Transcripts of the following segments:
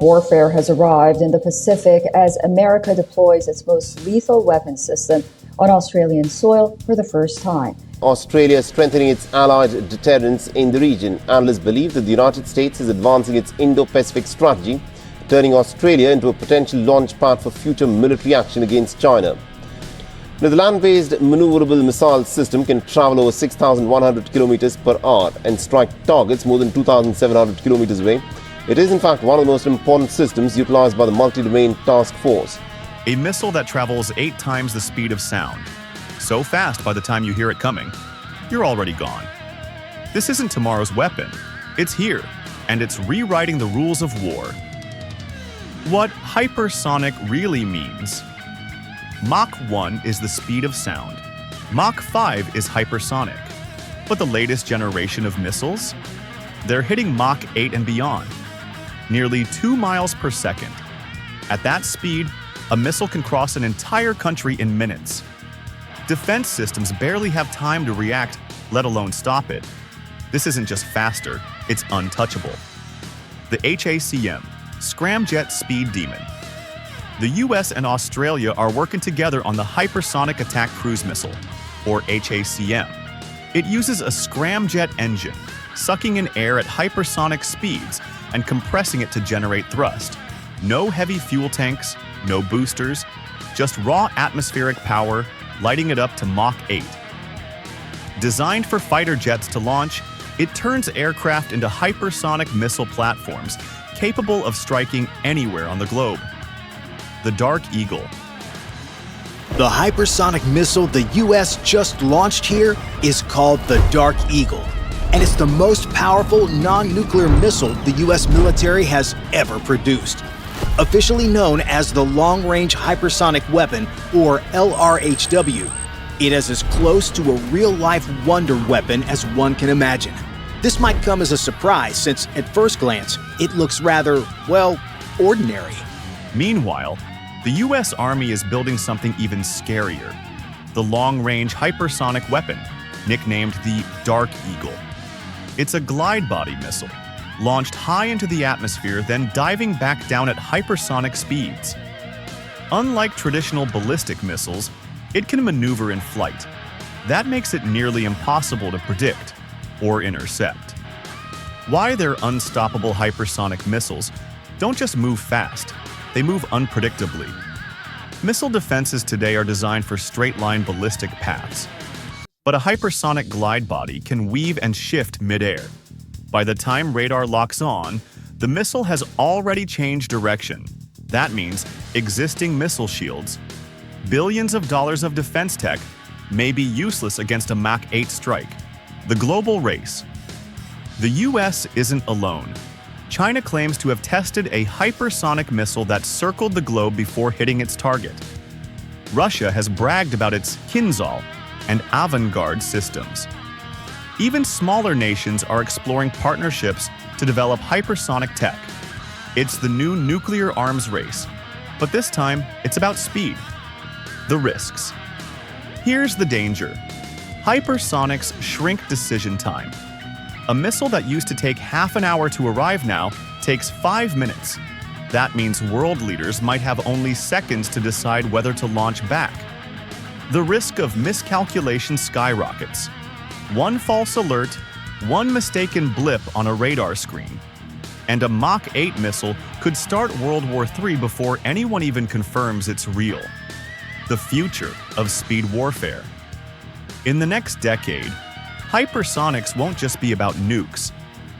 warfare has arrived in the Pacific as America deploys its most lethal weapon system on Australian soil for the first time. Australia is strengthening its allied deterrence in the region. Analysts believe that the United States is advancing its Indo-Pacific strategy, turning Australia into a potential launch pad for future military action against China. Now, the land-based maneuverable missile system can travel over 6,100 kilometers per hour and strike targets more than 2,700 kilometers away. It is in fact one of the most important systems utilized by the multi-domain task force. A missile that travels 8 times the speed of sound. So fast by the time you hear it coming, you're already gone. This isn't tomorrow's weapon. It's here, and it's rewriting the rules of war. What hypersonic really means. Mach 1 is the speed of sound. Mach 5 is hypersonic. But the latest generation of missiles? They're hitting Mach 8 and beyond. Nearly 2 miles per second. At that speed, a missile can cross an entire country in minutes. Defense systems barely have time to react, let alone stop it. This isn't just faster, it's untouchable. The HACM, Scramjet Speed Demon. The US and Australia are working together on the Hypersonic Attack Cruise Missile, or HACM. It uses a scramjet engine, sucking in air at hypersonic speeds and compressing it to generate thrust. No heavy fuel tanks, no boosters, just raw atmospheric power, lighting it up to Mach 8. Designed for fighter jets to launch, it turns aircraft into hypersonic missile platforms capable of striking anywhere on the globe. The Dark Eagle. The hypersonic missile the US just launched here is called the Dark Eagle, and it's the most powerful non-nuclear missile the US military has ever produced. Officially known as the Long Range Hypersonic Weapon, or LRHW, it is as close to a real-life wonder weapon as one can imagine. This might come as a surprise since, at first glance, it looks rather, well, ordinary. Meanwhile, the US Army is building something even scarier. The long-range hypersonic weapon, nicknamed the Dark Eagle. It's a glide-body missile, launched high into the atmosphere, then diving back down at hypersonic speeds. Unlike traditional ballistic missiles, it can maneuver in flight. That makes it nearly impossible to predict or intercept. Why their unstoppable hypersonic missiles don't just move fast, they move unpredictably. Missile defenses today are designed for straight-line ballistic paths. But a hypersonic glide body can weave and shift mid-air. By the time radar locks on, the missile has already changed direction. That means existing missile shields, billions of dollars of defense tech, may be useless against a Mach 8 strike. The global race. The US isn't alone. China claims to have tested a hypersonic missile that circled the globe before hitting its target. Russia has bragged about its Kinzhal and avant-garde systems. Even smaller nations are exploring partnerships to develop hypersonic tech. It's the new nuclear arms race, but this time it's about speed. The risks. Here's the danger. Hypersonics shrink decision time. A missile that used to take half an hour to arrive now takes 5 minutes. That means world leaders might have only seconds to decide whether to launch back. The risk of miscalculation skyrockets. One false alert, one mistaken blip on a radar screen, and a Mach 8 missile could start World War III before anyone even confirms it's real. The future of speed warfare. In the next decade, hypersonics won't just be about nukes.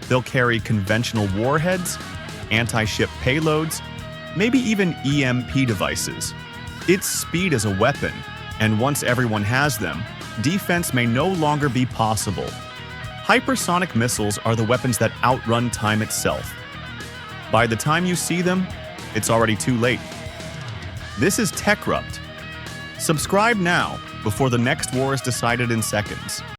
They'll carry conventional warheads, anti-ship payloads, maybe even EMP devices. It's speed as a weapon, and once everyone has them, defense may no longer be possible. Hypersonic missiles are the weapons that outrun time itself. By the time you see them, it's already too late. This is Techrupt. Subscribe now before the next war is decided in seconds.